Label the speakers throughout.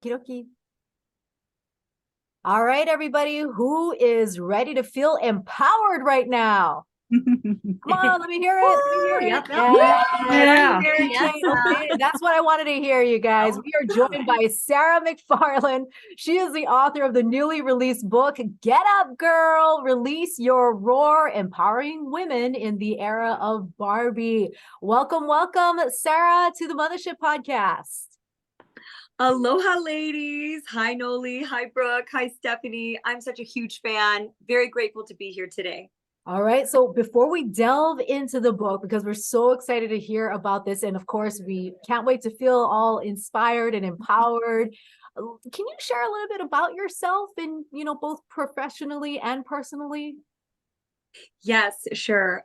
Speaker 1: Okie dokie. All right, everybody, who is ready to feel empowered right now? Come on, let me hear it. Let me hear it.
Speaker 2: Yep, yep.
Speaker 1: Yes.
Speaker 2: Yeah.
Speaker 1: Okay, okay. That's what I wanted to hear, you guys. We are joined by Sarah McFarland. She is the author of the newly released book, Get Up, Girl, Release Your Roar, Empowering Women in the Era of Barbie. Welcome, welcome, Sarah, to the Mothership Podcast.
Speaker 2: Aloha, ladies. Hi, Noli. Hi, Brooke. Hi, Stephanie. I'm such a huge fan. Very grateful to be here today.
Speaker 1: All right. So before we delve into the book, because we're so excited to hear about this, and of course, we can't wait to feel all inspired and empowered. Can you share a little bit about yourself and, both professionally and personally?
Speaker 2: Yes, sure.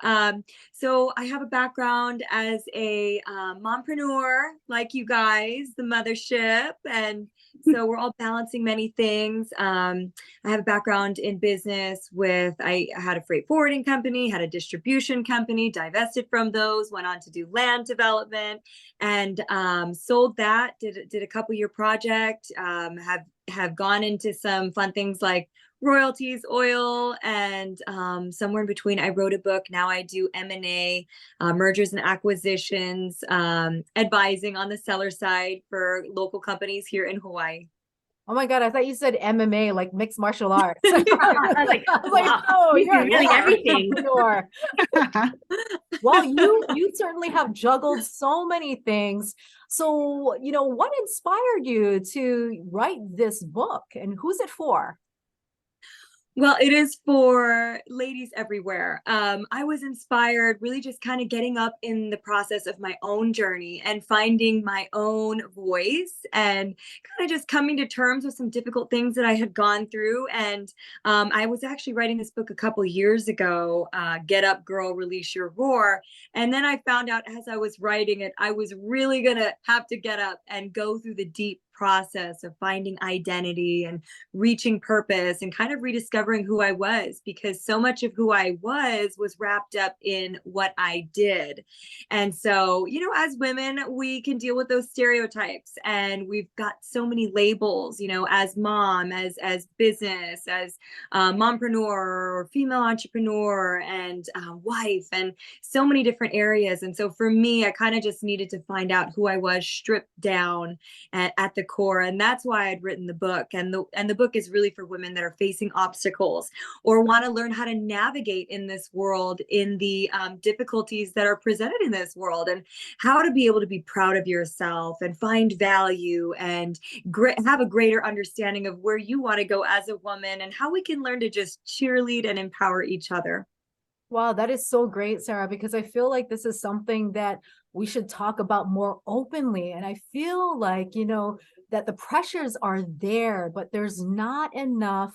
Speaker 2: So I have a background as a mompreneur, like you guys, the mothership. And so we're all balancing many things. I have a background in business I had a freight forwarding company, had a distribution company, divested from those, went on to do land development and sold that, did a couple-year project, have gone into some fun things like royalties, oil, and somewhere in between, I wrote a book. Now I do M&A, mergers and acquisitions, advising on the seller side for local companies here in Hawaii.
Speaker 1: Oh my God, I thought you said MMA, like mixed martial arts. I
Speaker 2: was like, wow,
Speaker 1: oh, you're
Speaker 2: really everything.
Speaker 1: Well, you certainly have juggled so many things. So, what inspired you to write this book and who's it for?
Speaker 2: Well, it is for ladies everywhere. I was inspired really just kind of getting up in the process of my own journey and finding my own voice and kind of just coming to terms with some difficult things that I had gone through. And I was actually writing this book a couple years ago, Get Up, Girl, Release Your Roar. And then I found out as I was writing it, I was really going to have to get up and go through the deep process of finding identity and reaching purpose and kind of rediscovering who I was, because so much of who I was wrapped up in what I did. And so, as women, we can deal with those stereotypes, and we've got so many labels, as mom, as business, as mompreneur or female entrepreneur, and wife, and so many different areas. And so for me, I kind of just needed to find out who I was stripped down at the core. And that's why I'd written the book. And the book is really for women that are facing obstacles or want to learn how to navigate in this world, in the difficulties that are presented in this world, and how to be able to be proud of yourself and find value and have a greater understanding of where you want to go as a woman, and how we can learn to just cheerlead and empower each other.
Speaker 1: Wow, that is so great, Sarah, because I feel like this is something that we should talk about more openly. And I feel like, that the pressures are there, but there's not enough,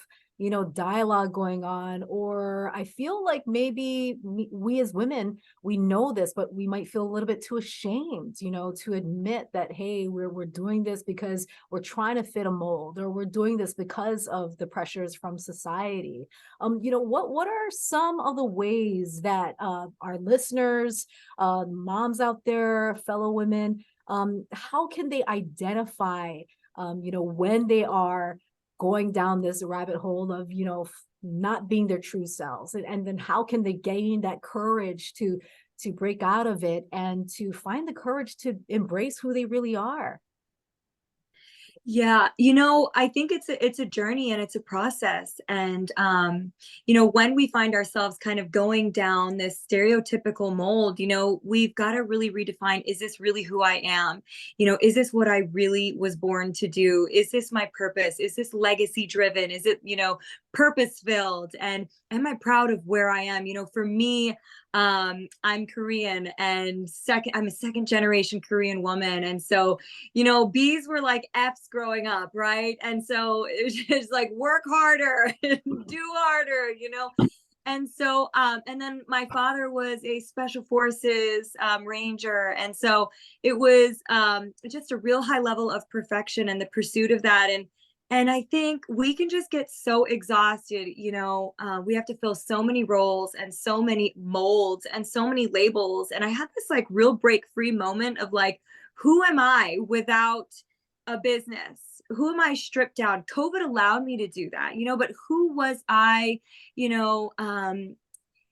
Speaker 1: dialogue going on. Or I feel like maybe we as women, we know this, but we might feel a little bit too ashamed, to admit that, hey, we're doing this because we're trying to fit a mold, or we're doing this because of the pressures from society. What are some of the ways that our listeners, moms out there, fellow women, how can they identify, when they are going down this rabbit hole of, not being their true selves, and then how can they gain that courage to break out of it and to find the courage to embrace who they really are?
Speaker 2: Yeah, I think it's a journey and it's a process. And when we find ourselves kind of going down this stereotypical mold, we've got to really redefine, is this really who I am? Is this what I really was born to do? Is this my purpose? Is this legacy driven? Is it, purpose filled? And am I proud of where I am? For me, I'm Korean, and I'm a second generation Korean woman. And so, B's were like F's growing up, right? And so it was just like work harder and do harder, And so, and then my father was a special forces ranger. And so it was just a real high level of perfection and the pursuit of that. And I think we can just get so exhausted, we have to fill so many roles and so many molds and so many labels. And I had this like real break free moment of like, who am I without a business? who am I stripped down? COVID allowed me to do that, but who was I, you know,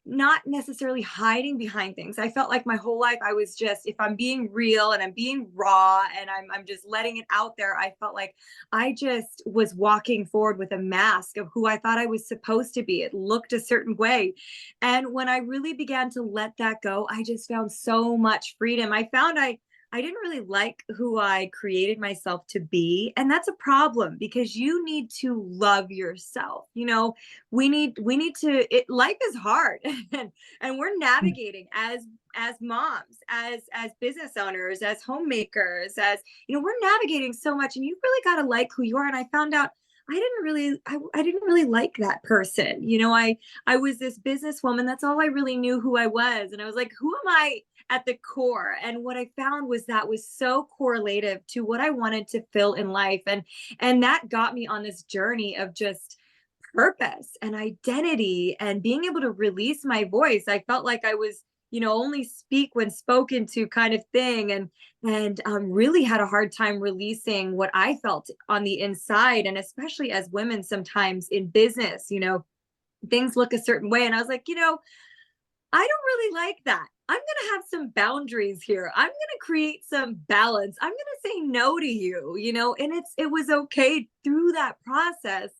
Speaker 2: not necessarily hiding behind things. I felt like my whole life I was just, if I'm being real and I'm being raw and I'm just letting it out there, I felt like I just was walking forward with a mask of who I thought I was supposed to be. It looked a certain way. And when I really began to let that go, I just found so much freedom. I didn't really like who I created myself to be. And that's a problem because you need to love yourself. We need to life is hard and we're navigating as moms, as business owners, as homemakers, as we're navigating so much, and you really got to like who you are. And I found out I didn't really like that person. I was this businesswoman. That's all I really knew who I was. And I was like, who am I at the core? And what I found was that was so correlative to what I wanted to fill in life. And that got me on this journey of just purpose and identity and being able to release my voice. I felt like I was, only speak when spoken to kind of thing. And really had a hard time releasing what I felt on the inside. And especially as women, sometimes in business, things look a certain way. And I was like, I don't really like that. I'm going to have some boundaries here. I'm going to create some balance. I'm going to say no to you, and it was okay through that process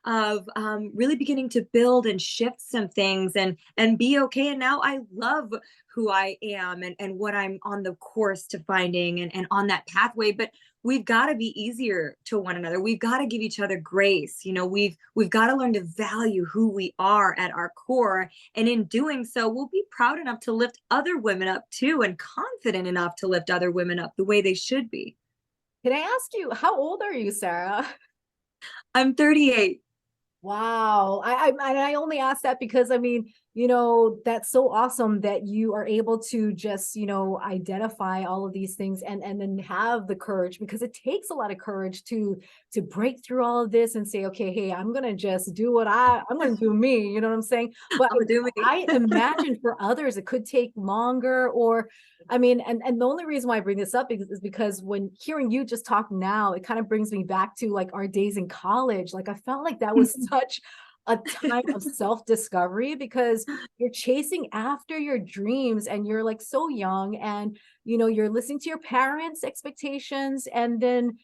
Speaker 2: of really beginning to build and shift some things and be okay. And now I love who I am and what I'm on the course to finding and on that pathway. But we've got to be easier to one another. We've got to give each other grace. We've got to learn to value who we are at our core. And in doing so, we'll be proud enough to lift other women up too, and confident enough to lift other women up the way they should be.
Speaker 1: Can I ask you, how old are you, Sarah?
Speaker 2: I'm 38.
Speaker 1: Wow. I only ask that because I mean, that's so awesome that you are able to just, identify all of these things and then have the courage, because it takes a lot of courage to break through all of this and say, okay, hey, I'm gonna just do I'm gonna do me, you know what I'm saying? But
Speaker 2: I'm doing
Speaker 1: I imagine for others it could take longer, or I mean, and the only reason why I bring this up is because when hearing you just talk now, it kind of brings me back to like our days in college. Like I felt like that was such a time of self-discovery, because you're chasing after your dreams and you're like so young, and you're listening to your parents' expectations, and then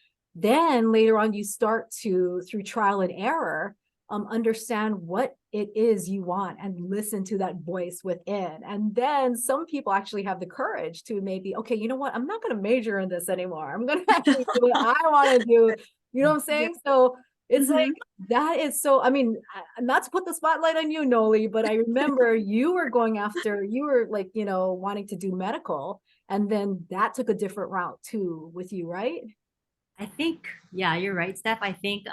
Speaker 1: later on you start to, through trial and error, understand what it is you want and listen to that voice within. And then some people actually have the courage to maybe, okay, you know what, I'm not going to major in this anymore, I'm going to actually do what I want to do, you know what I'm
Speaker 2: Yeah.
Speaker 1: saying? So it's like,
Speaker 2: Mhm.
Speaker 1: that is so, I mean, not to put the spotlight on you, Noli, but I remember you were like, wanting to do medical, and then that took a different route too with you, right?
Speaker 3: I think, yeah, you're right, Steph. I think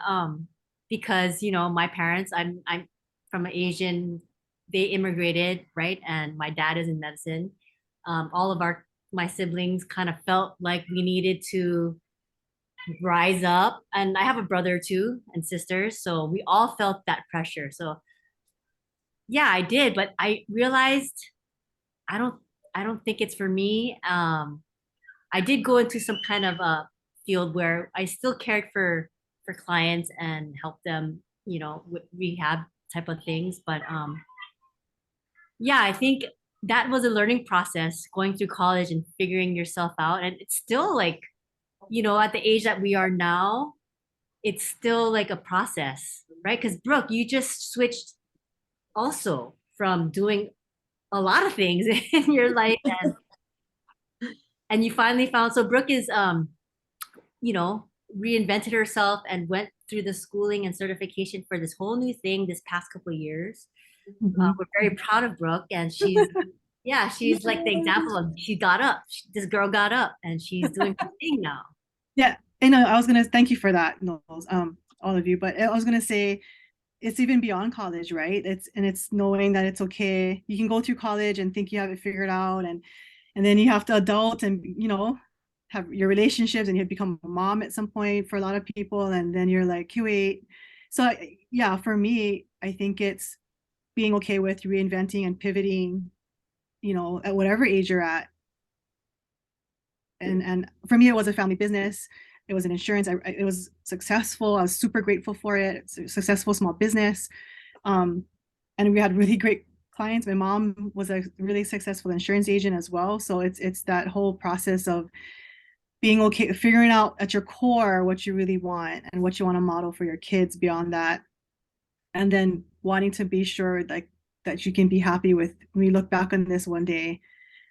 Speaker 3: because my parents, I'm from an Asian, they immigrated, right? And my dad is in medicine. All of my siblings kind of felt like we needed to rise up. And I have a brother too and sisters, so we all felt that pressure. So yeah, I did, but I realized I don't I don't think it's for me. I did go into some kind of a field where I still cared for clients and helped them, with rehab type of things. But yeah, I think that was a learning process going through college and figuring yourself out. And it's still like, at the age that we are now, it's still like a process, right? Because Brooke, you just switched also from doing a lot of things in your life, and you finally found, so Brooke is you know, reinvented herself and went through the schooling and certification for this whole new thing this past couple of years.
Speaker 1: Mhm.
Speaker 3: We're very proud of Brooke, and yeah, she's like the example of she got up. This girl got up, and she's doing her thing now.
Speaker 4: Yeah, I know. I was gonna thank you for that, Knowles, all of you. But I was gonna say it's even beyond college, right? It's knowing that it's okay. You can go through college and think you have it figured out, and then you have to adult and have your relationships, and you become a mom at some point for a lot of people, and then you're like, hey, wait. So yeah, for me, I think it's being okay with reinventing and pivoting, at whatever age you're at. And for me, it was a family business. It was an insurance. It was successful. I was super grateful for it. It's a successful small business. And we had really great clients. My mom was a really successful insurance agent as well. So it's that whole process of being okay, figuring out at your core what you really want and what you want to model for your kids beyond that. And then wanting to be sure like that you can be happy with when you look back on this one day.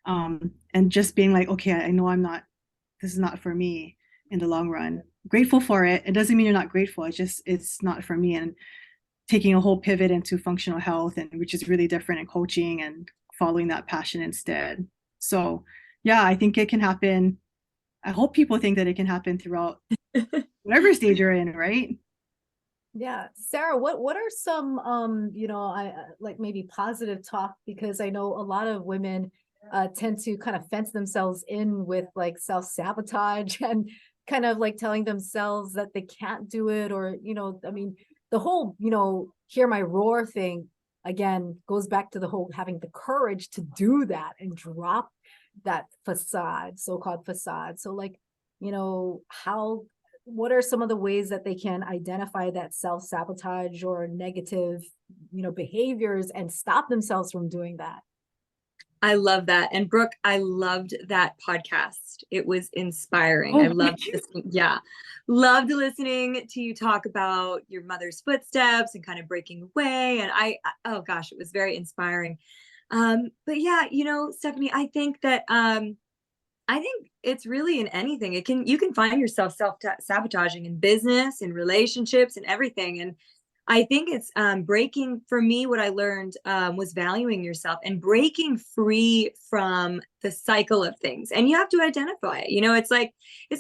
Speaker 4: And just being like, okay, I know this is not for me in the long run. Grateful for it. It doesn't mean you're not grateful. It's not for me. And taking a whole pivot into functional health, and which is really different in coaching and following that passion instead. So yeah, I think it can happen. I hope people think that it can happen throughout whatever stage you're in, right?
Speaker 1: Yeah. Sarah, what are some, I like maybe positive talk, because I know a lot of women tend to kind of fence themselves in with like self-sabotage and kind of like telling themselves that they can't do it, or, I mean, the whole, hear my roar thing again goes back to the whole having the courage to do that and drop that facade, so-called facade. So like, how, what are some of the ways that they can identify that self-sabotage or negative, behaviors and stop themselves from doing that?
Speaker 2: I love that. And Brooke, I loved that podcast. It was inspiring. I
Speaker 4: Oh,
Speaker 2: loved listening. Yeah. Loved listening to you talk about your mother's footsteps and kind of breaking away. And oh gosh, it was very inspiring. But yeah, Stephanie, I think that, I think it's really in anything. You can find yourself sabotaging in business, in relationships, and everything. And I think it's breaking, for me, what I learned was valuing yourself and breaking free from the cycle of things. And you have to identify it. It's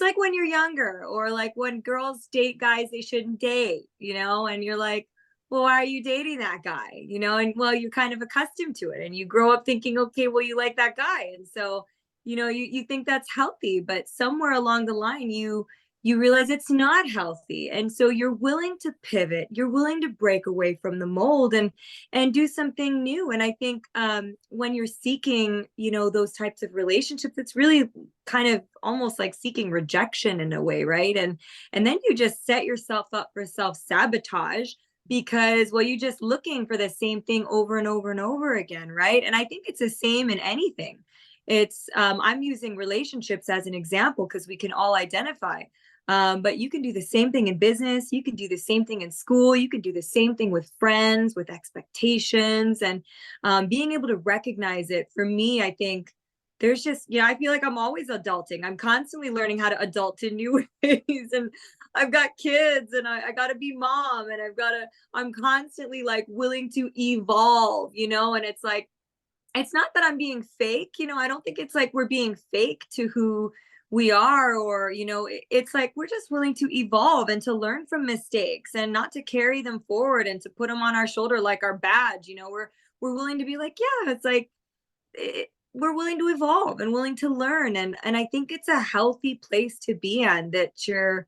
Speaker 2: like when you're younger, or like when girls date guys they shouldn't date, and you're like, well, why are you dating that guy? And well, you're kind of accustomed to it, and you grow up thinking, okay, well, you like that guy. And so, you think that's healthy, but somewhere along the line, you realize it's not healthy. And so you're willing to pivot, you're willing to break away from the mold and do something new. And I think when you're seeking, those types of relationships, it's really kind of almost like seeking rejection in a way, right? And then you just set yourself up for self-sabotage, because, well, you're just looking for the same thing over and over and over again, right? And I think it's the same in anything. It's I'm using relationships as an example because we can all identify. But you can do the same thing in business. You can do the same thing in school. You can do the same thing with friends, with expectations, and being able to recognize it. For me, I think there's just, I feel like I'm always adulting. I'm constantly learning how to adult in new ways. And I've got kids, and I got to be mom, and I'm constantly like willing to evolve, and it's like, it's not that I'm being fake, I don't think it's like we're being fake to who we are, or, it's like we're just willing to evolve and to learn from mistakes and not to carry them forward and to put them on our shoulder like our badge. We're willing to be like, yeah, it's like, we're willing to evolve and willing to learn. And I think it's a healthy place to be in, that you're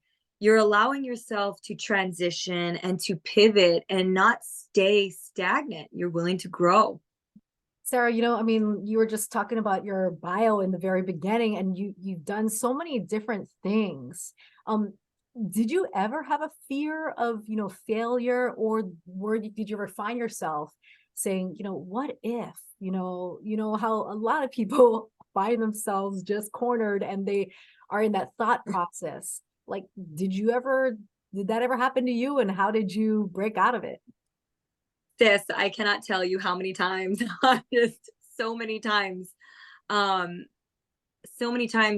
Speaker 2: allowing yourself to transition and to pivot and not stay stagnant. You're willing to grow.
Speaker 1: Sarah, I mean, you were just talking about your bio in the very beginning, and you've done so many different things. Did you ever have a fear of, failure, or did you ever find yourself saying, what if, how a lot of people find themselves just cornered and they are in that thought process? Like, did that ever happen to you, and how did you break out of it?
Speaker 2: Sis, I cannot tell you how many times, just so many times,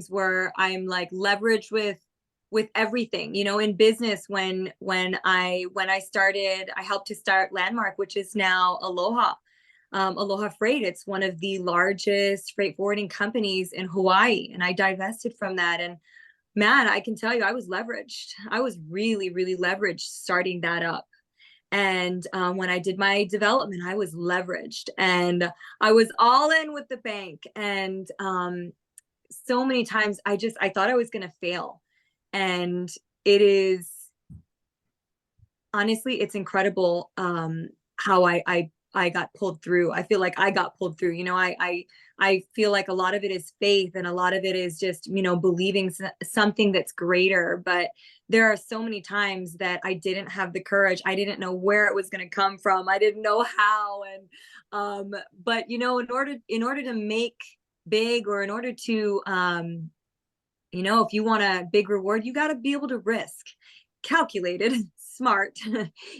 Speaker 2: where I'm like leveraged with everything, in business. When I started, I helped to start Landmark, which is now Aloha Freight. It's one of the largest freight forwarding companies in Hawaii, and I divested from that. And man, I can tell you, I was leveraged. I was really, really leveraged starting that up. And when I did my development, I was leveraged, and I was all in with the bank. And so many times I thought I was going to fail. And it is, honestly, it's incredible how I got pulled through. I feel like I got pulled through. I I feel like a lot of it is faith, and a lot of it is just, you know, believing something that's greater. But there are so many times that I didn't have the courage. I didn't know where it was going to come from. I didn't know how. And but you know, in order to make big, or in order to you know, if you want a big reward, you got to be able to risk. Calculated, smart.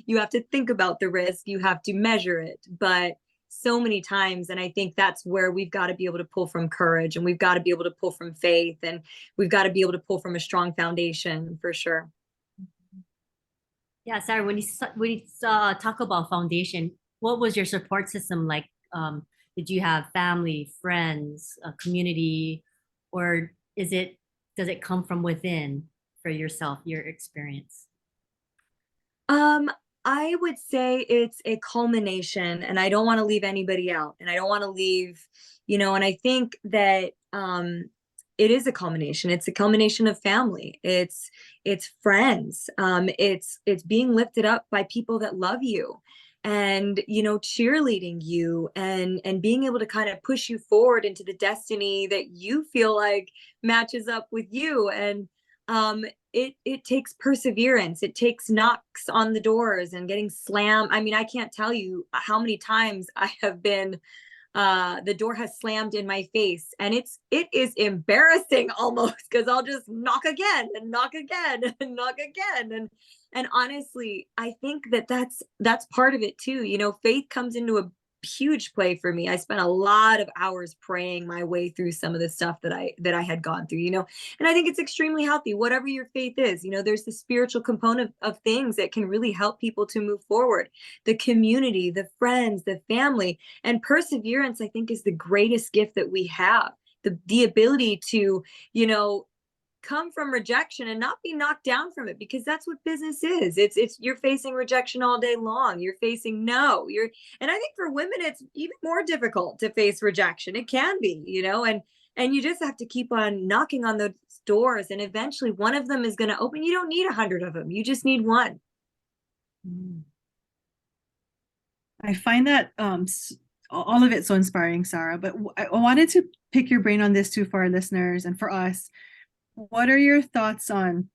Speaker 2: You have to think about the risk, you have to measure it. But so many times, and I think that's where we've got to be able to pull from courage, and we've got to be able to pull from faith, and we've got to be able to pull from a strong foundation, for sure.
Speaker 3: Yeah, Sarah, when you talk about foundation, what was your support system like? Did you have family, friends, a community, or does it come from within for yourself, your experience?
Speaker 2: Um, I would say it's a culmination, and I don't want to leave anybody out, and I don't want to leave, you know, and I think that it is a culmination. It's a culmination of family. It's friends. It's being lifted up by people that love you, and you know, cheerleading you, and being able to kind of push you forward into the destiny that you feel like matches up with you. And it takes perseverance. It takes knocks on the doors and getting slammed. I mean, I can't tell you how many times I have been the door has slammed in my face, and it is embarrassing almost, because I'll just knock again and knock again and knock again. And honestly, I think that that's part of it too. You know, faith comes into a huge play for me. I spent a lot of hours praying my way through some of the stuff that I had gone through, you know. And I think it's extremely healthy, whatever your faith is. You know, there's the spiritual component of things that can really help people to move forward. The community, the friends, the family, and perseverance, I think, is the greatest gift that we have. The ability to, you know, come from rejection and not be knocked down from it, because that's what business is. It's you're facing rejection all day long. You're facing no. And I think for women it's even more difficult to face rejection. It can be, you know, and you just have to keep on knocking on those doors, and eventually one of them is going to open. You don't need 100 of them. You just need one.
Speaker 3: Mm.
Speaker 4: I find that all of it so inspiring, Sarah. But I wanted to pick your brain on this too, for our listeners and for us. What are your thoughts on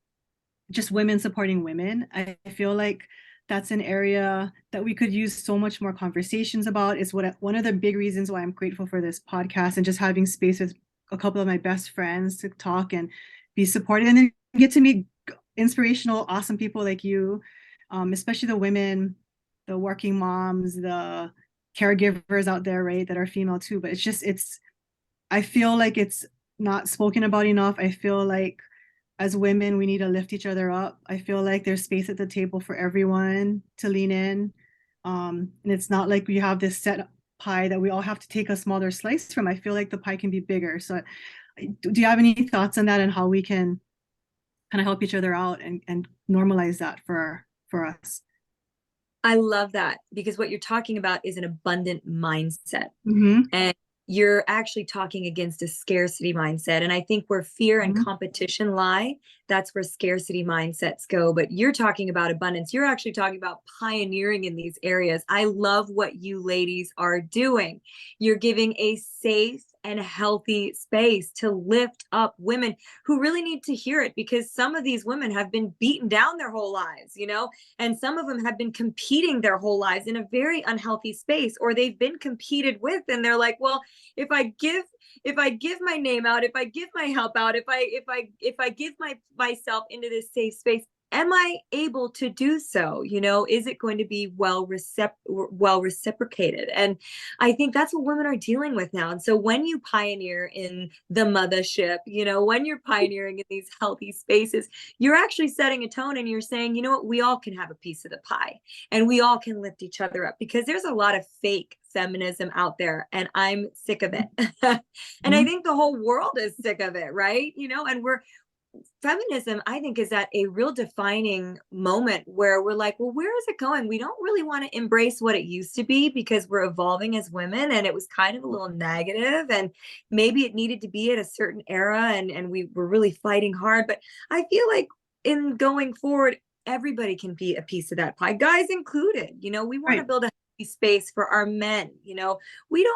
Speaker 4: just women supporting women? I feel like that's an area that we could use so much more conversations about. Is one of the big reasons why I'm grateful for this podcast and just having space with a couple of my best friends to talk and be supported, and then get to meet inspirational, awesome people like you, especially the women, the working moms, the caregivers out there, right, that are female too. But I feel like it's not spoken about enough. I feel like as women, we need to lift each other up. I feel like there's space at the table for everyone to lean in. And it's not like we have this set pie that we all have to take a smaller slice from. I feel like the pie can be bigger. So do you have any thoughts on that, and how we can kind of help each other out and normalize that for us?
Speaker 2: I love that, because what you're talking about is an abundant mindset.
Speaker 4: Mm-hmm.
Speaker 2: And you're actually talking against a scarcity mindset. And I think where fear and competition lie, that's where scarcity mindsets go. But you're talking about abundance. You're actually talking about pioneering in these areas. I love what you ladies are doing. You're giving a safe and healthy space to lift up women who really need to hear it, because some of these women have been beaten down their whole lives, you know, and some of them have been competing their whole lives in a very unhealthy space, or they've been competed with, and they're like, well, if I give my name out, if I give my help out, if I give myself into this safe space, am I able to do so? You know, is it going to be well reciprocated? And I think that's what women are dealing with now. And so when you pioneer in the mothership, you know, when you're pioneering in these healthy spaces, you're actually setting a tone, and you're saying, you know what, we all can have a piece of the pie, and we all can lift each other up, because there's a lot of fake feminism out there, and I'm sick of it. And I think the whole world is sick of it, right? You know, and feminism, I think, is at a real defining moment where we're like, well, where is it going? We don't really want to embrace what it used to be, because we're evolving as women, and it was kind of a little negative, and maybe it needed to be at a certain era, and we were really fighting hard. But I feel like in going forward, everybody can be a piece of that pie, guys included. You know, we want to build a space for our men. You know, we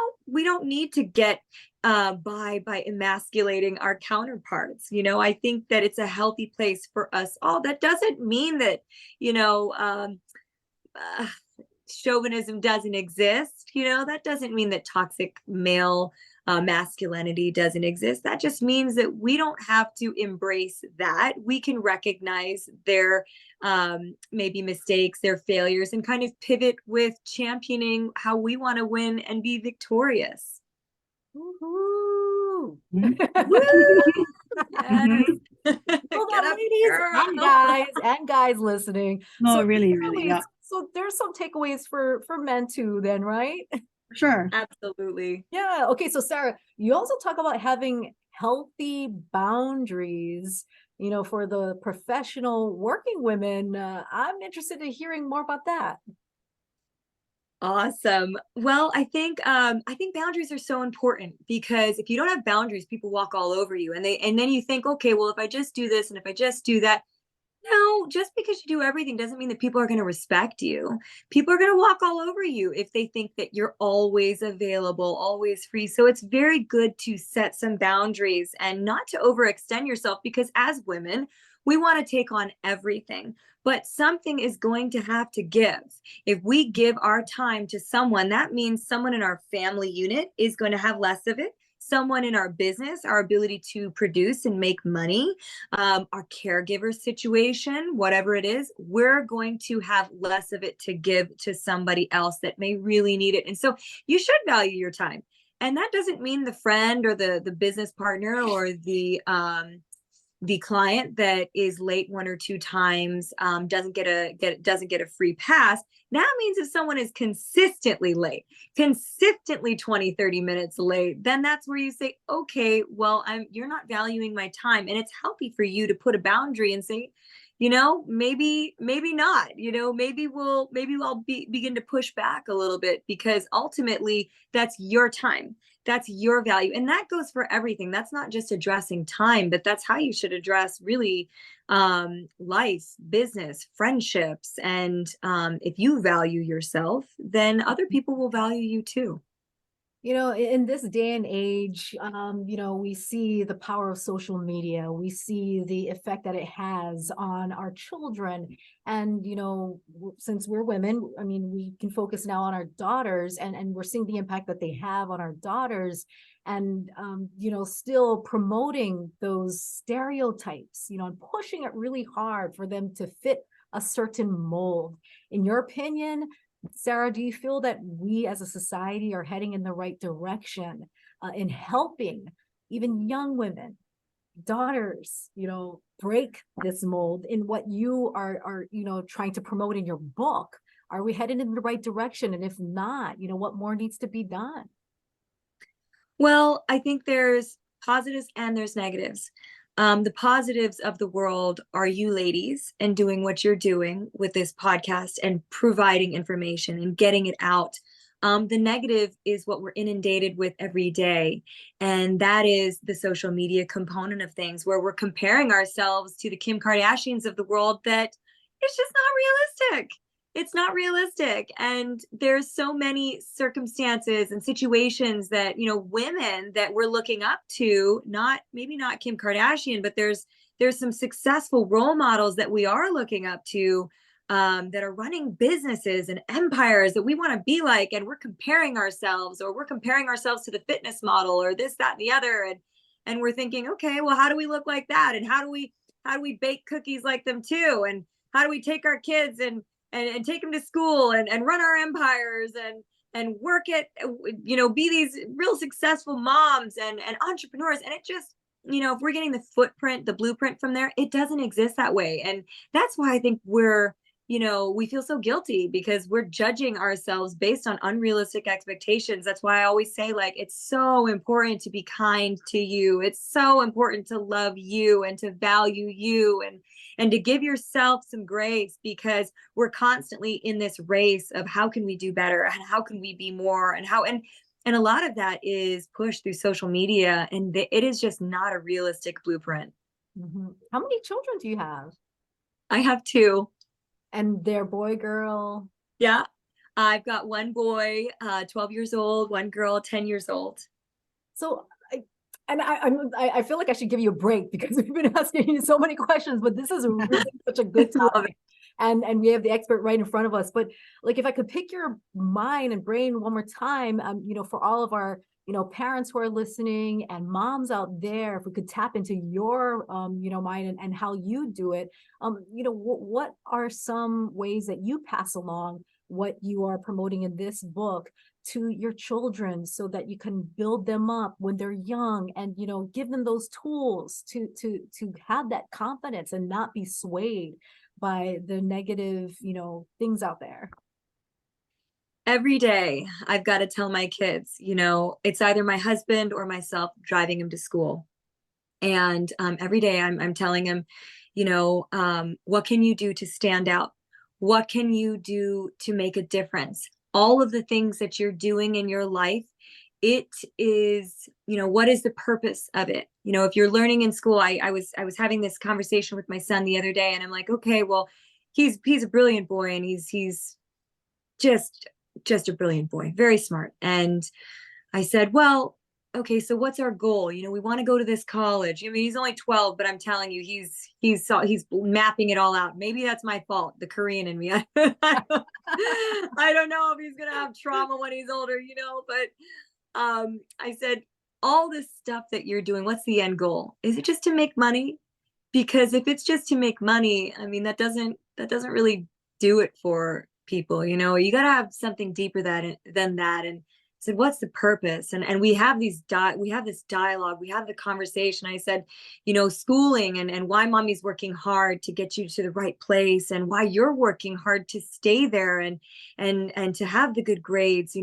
Speaker 2: don't need to get by emasculating our counterparts. You know, I think that it's a healthy place for us all. That doesn't mean that, you know, uh, chauvinism doesn't exist. You know, that doesn't mean that toxic male masculinity doesn't exist. That just means that we don't have to embrace that. We can recognize their maybe mistakes, their failures, and kind of pivot with championing how we want to win and be victorious.
Speaker 1: Woohoo.
Speaker 2: Woo! Yes.
Speaker 1: Hold
Speaker 2: Get
Speaker 1: on,
Speaker 2: up,
Speaker 1: ladies
Speaker 2: girl.
Speaker 1: and guys listening.
Speaker 4: No,
Speaker 1: So
Speaker 4: really,
Speaker 1: really,
Speaker 4: yeah,
Speaker 1: so there's some takeaways for men too, then, right?
Speaker 4: for sure.
Speaker 2: Absolutely.
Speaker 1: Yeah. Okay. So Sarah, you also talk about having healthy boundaries, you know, for the professional working women. I'm interested in hearing more about that.
Speaker 2: Awesome. Well, I think boundaries are so important, because if you don't have boundaries, people walk all over you, and then you think, okay, well, if I just do this and if I just do that. No, just because you do everything doesn't mean that people are going to respect you. People are going to walk all over you if they think that you're always available, always free. So it's very good to set some boundaries and not to overextend yourself, because as women, we want to take on everything, but something is going to have to give. If we give our time to someone, that means someone in our family unit is going to have less of it. Someone in our business, our ability to produce and make money, our caregiver situation, whatever it is, we're going to have less of it to give to somebody else that may really need it. And so you should value your time. And that doesn't mean the friend or the business partner or the client that is late one or two times doesn't get a free pass. That means if someone is consistently late, consistently 20, 30 minutes late, then that's where you say, okay, well, you're not valuing my time. And it's healthy for you to put a boundary and say, you know, maybe not, you know, maybe I'll begin to push back a little bit, because ultimately that's your time. That's your value. And that goes for everything. That's not just addressing time, but that's how you should address really life, business, friendships. And if you value yourself, then other people will value you too.
Speaker 1: You know, in this day and age, you know, we see the power of social media. We see the effect that it has on our children. And, you know, since we're women, I mean, we can focus now on our daughters, and we're seeing the impact that they have on our daughters, and, you know, still promoting those stereotypes, you know, and pushing it really hard for them to fit a certain mold. In your opinion, Sarah, do you feel that we as a society are heading in the right direction in helping even young women, daughters, you know, break this mold in what you are, you know, trying to promote in your book? Are we headed in the right direction? And if not, you know, what more needs to be done?
Speaker 2: Well, I think there's positives and there's negatives. The positives of the world are you ladies and doing what you're doing with this podcast and providing information and getting it out. The negative is what we're inundated with every day. And that is the social media component of things, where we're comparing ourselves to the Kim Kardashians of the world. That it's just not realistic. It's not realistic. And there's so many circumstances and situations that, you know, women that we're looking up to, maybe not Kim Kardashian, but there's some successful role models that we are looking up to, that are running businesses and empires that we want to be like. And we're comparing ourselves, or we're comparing ourselves to the fitness model or this, that, and the other. And we're thinking, okay, well, how do we look like that? And how do we bake cookies like them too? And how do we take our kids and take them to school and run our empires and work at, you know, be these real successful moms and entrepreneurs? And it just, you know, if we're getting the blueprint from there, it doesn't exist that way. And that's why I think we feel so guilty, because we're judging ourselves based on unrealistic expectations. That's why I always say, like, it's so important to be kind to you. It's so important to love you and to value you and to give yourself some grace, because we're constantly in this race of how can we do better and how can we be more, and a lot of that is pushed through social media, and it is just not a realistic blueprint.
Speaker 1: Mm-hmm. How many children do you have?
Speaker 2: I have two.
Speaker 1: And they're boy, girl?
Speaker 2: Yeah. I've got one boy, 12 years old, one girl, 10 years old.
Speaker 1: So I feel like I should give you a break because we've been asking you so many questions, but this is really such a good
Speaker 2: Love
Speaker 1: topic.
Speaker 2: it.
Speaker 1: And we have the expert right in front of us. But like, if I could pick your mind and brain one more time, for all of our, parents who are listening and moms out there, if we could tap into your, mind and how you do it, what are some ways that you pass along what you are promoting in this book to your children so that you can build them up when they're young and give them those tools to have that confidence and not be swayed by the negative things out there?
Speaker 2: Every day I've got to tell my kids, it's either my husband or myself driving him to school. And every day I'm telling him, what can you do to stand out? What can you do to make a difference? All of the things that you're doing in your life, it is, what is the purpose of it? If you're learning in school, I was having this conversation with my son the other day, and I'm like, okay, well, he's a brilliant boy, and he's just a brilliant boy, very smart. And I said, well, okay, so what's our goal? We want to go to this college. I mean, he's only 12, but I'm telling you, he's mapping it all out. Maybe that's my fault, the Korean in me. I don't know if he's gonna have trauma when he's older, but I said, all this stuff that you're doing, what's the end goal? Is it just to make money? Because if it's just to make money, I mean, that doesn't really do it for people. You got to have something deeper than that. And said, what's the purpose? And we have this dialogue, we have the conversation. I said, schooling and why mommy's working hard to get you to the right place, and why you're working hard to stay there and to have the good grades.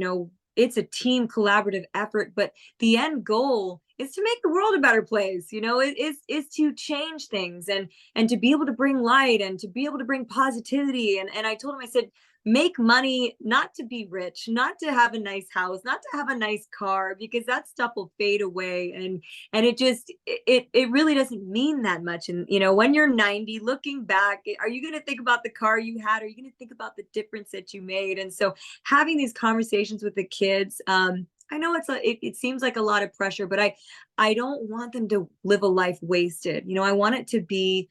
Speaker 2: It's a team collaborative effort, but the end goal is to make the world a better place. It is to change things and to be able to bring light and to be able to bring positivity. And I told him, I said, make money not to be rich, not to have a nice house, not to have a nice car, because that stuff will fade away. And it really doesn't mean that much. And when you're 90, looking back, are you going to think about the car you had? Are you going to think about the difference that you made? And so having these conversations with the kids, I know it seems like a lot of pressure, but I don't want them to live a life wasted. I want it to be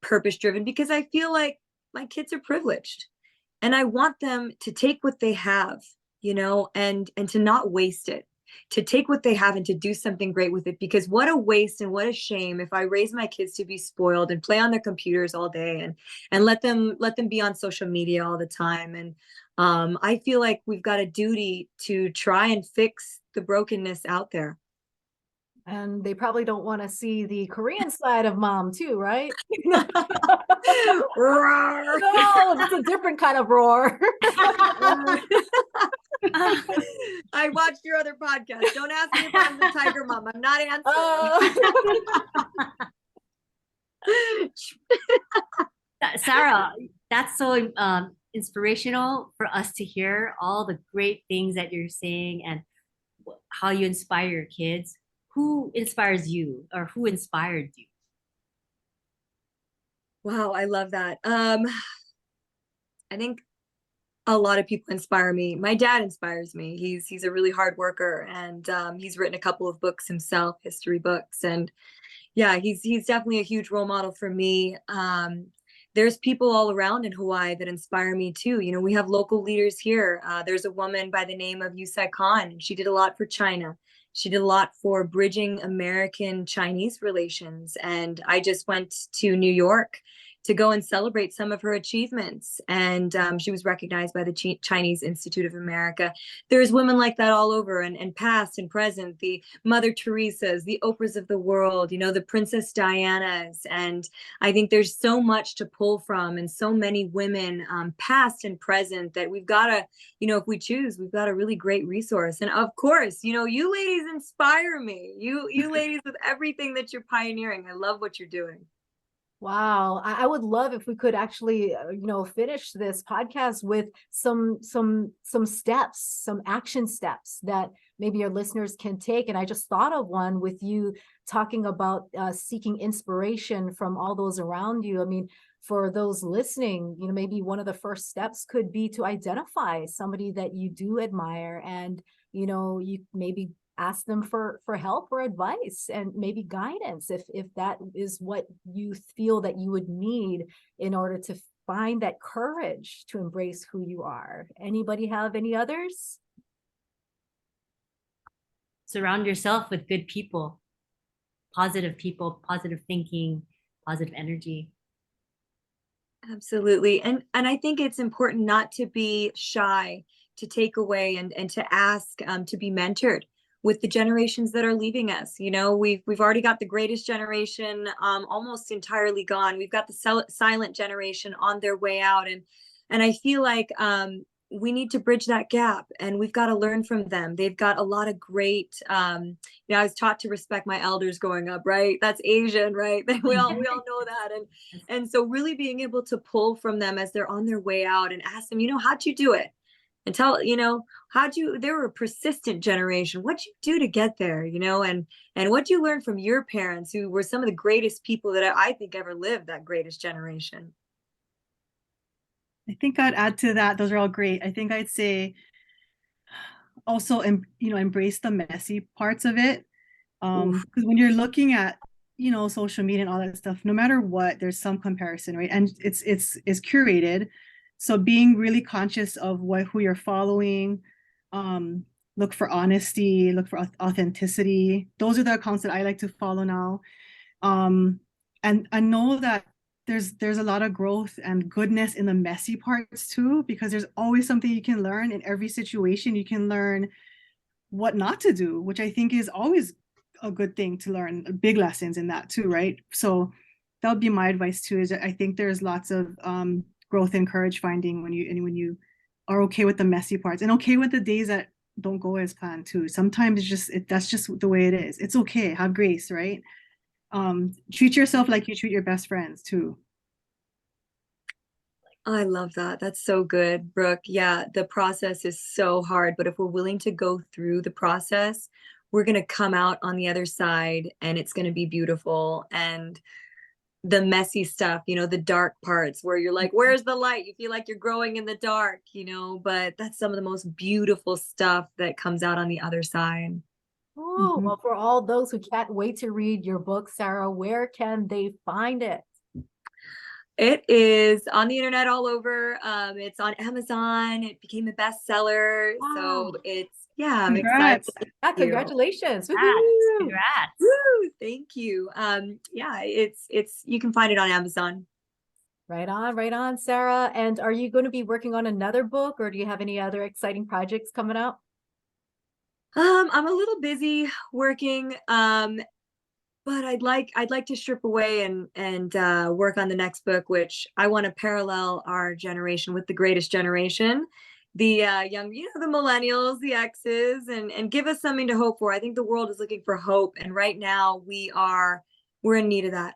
Speaker 2: purpose driven, because I feel like my kids are privileged. And I want them to take what they have, and to not waste it, to take what they have and to do something great with it. Because what a waste and what a shame if I raise my kids to be spoiled and play on their computers all day and let them be on social media all the time. And I feel like we've got a duty to try and fix the brokenness out there.
Speaker 1: And they probably don't want to see the Korean side of mom too, right?
Speaker 2: Roar.
Speaker 1: No, it's a different kind of roar.
Speaker 2: I watched your other podcast. Don't ask me if I'm the tiger mom. I'm not answering.
Speaker 3: Sarah, that's so inspirational for us to hear all the great things that you're saying and how you inspire your kids. Who inspires you, or who inspired you?
Speaker 2: Wow, I love that. I think a lot of people inspire me. My dad inspires me. He's a really hard worker, and he's written a couple of books himself, history books, and yeah, he's definitely a huge role model for me. There's people all around in Hawaii that inspire me too. We have local leaders here. There's a woman by the name of Yusai Khan, and she did a lot for China. She did a lot for bridging American-Chinese relations. And I just went to New York to go and celebrate some of her achievements. And she was recognized by the Chinese Institute of America. There's women like that all over, and past and present, the Mother Teresa's, the Oprahs of the world, the Princess Diana's. And I think there's so much to pull from, and so many women, past and present, that we've got to, if we choose, we've got a really great resource. And of course, you ladies inspire me. You ladies, with everything that you're pioneering. I love what you're doing.
Speaker 1: Wow, I would love if we could actually, finish this podcast with some steps, some action steps that maybe your listeners can take. And I just thought of one with you talking about seeking inspiration from all those around you. I mean, for those listening, maybe one of the first steps could be to identify somebody that you do admire, and, you maybe ask them for help or advice and maybe guidance if that is what you feel that you would need in order to find that courage to embrace who you are. Anybody have any others?
Speaker 3: Surround yourself with good people, positive thinking, positive energy.
Speaker 2: Absolutely. And I think it's important not to be shy, to take away and to ask, to be mentored with the generations that are leaving us. We've already got the greatest generation almost entirely gone. We've got the silent generation on their way out. And I feel like we need to bridge that gap, and we've got to learn from them. They've got a lot of great, I was taught to respect my elders growing up, right? That's Asian, right? We all know that. And so really being able to pull from them as they're on their way out and ask them, how'd you do it? And tell, they were a persistent generation. What'd you do to get there? And what'd you learn from your parents, who were some of the greatest people that I think ever lived, that greatest generation?
Speaker 4: I think I'd add to that. Those are all great. I think I'd say also, embrace the messy parts of it. Because when you're looking at, social media and all that stuff, no matter what, there's some comparison, right? And it's curated. So being really conscious of who you're following, look for honesty, look for authenticity. Those are the accounts that I like to follow now. And I know that there's a lot of growth and goodness in the messy parts too, because there's always something you can learn in every situation. You can learn what not to do, which I think is always a good thing to learn, big lessons in that too, right? So that would be my advice too, is I think there's lots of growth and courage finding when you are okay with the messy parts and okay with the days that don't go as planned too. Sometimes that's just the way it is. It's okay. Have grace, right? Treat yourself like you treat your best friends too.
Speaker 2: I love that. That's so good, Brooke. Yeah, the process is so hard, but if we're willing to go through the process, we're going to come out on the other side and it's going to be beautiful. And the messy stuff, the dark parts where you're like, where's the light? You feel like you're growing in the dark, but that's some of the most beautiful stuff that comes out on the other side.
Speaker 1: Oh, well, for all those who can't wait to read your book, Sarah, where can they find it?
Speaker 2: It is on the internet all over. It's on Amazon. It became a bestseller.
Speaker 1: Wow.
Speaker 2: So I'm
Speaker 4: Congrats.
Speaker 2: excited.
Speaker 1: Yeah, congratulations.
Speaker 3: Congrats.
Speaker 2: Woo, thank you. It's you can find it on Amazon.
Speaker 1: Right on, Sarah. And are you going to be working on another book, or do you have any other exciting projects coming up?
Speaker 2: I'm a little busy working, but I'd like to strip away and work on the next book, which I want to parallel our generation with the greatest generation, the young, the millennials, the X's, and give us something to hope for. I think the world is looking for hope, and right now we're in need of that.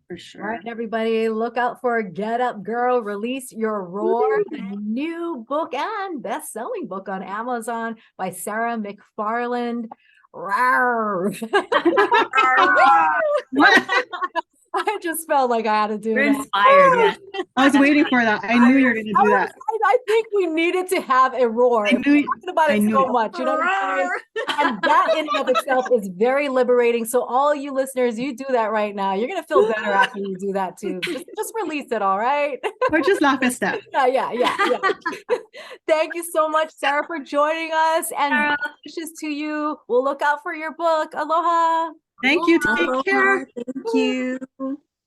Speaker 4: For sure.
Speaker 1: All right, everybody, look out for Get Up Girl, Release Your Roar, the new book and best-selling book on Amazon by Sarah McFarland. Rawr. I just felt like I had to do
Speaker 3: We're
Speaker 1: that.
Speaker 3: inspired. Yeah.
Speaker 4: I was waiting for that. I knew you were going to do that.
Speaker 1: I think we needed to have a roar.
Speaker 4: I knew
Speaker 1: We're talking about it so much, what I'm saying? And that in and of itself is very liberating. So all you listeners, you do that right now. You're gonna feel better after you do that too. Just release it, all right?
Speaker 4: Or just laugh at Steph.
Speaker 1: Yeah. Thank you so much, Sarah, for joining us, and wishes to you. We'll look out for your book. Aloha.
Speaker 4: Thank you. Take
Speaker 2: Aloha.
Speaker 4: care.
Speaker 2: Thank you.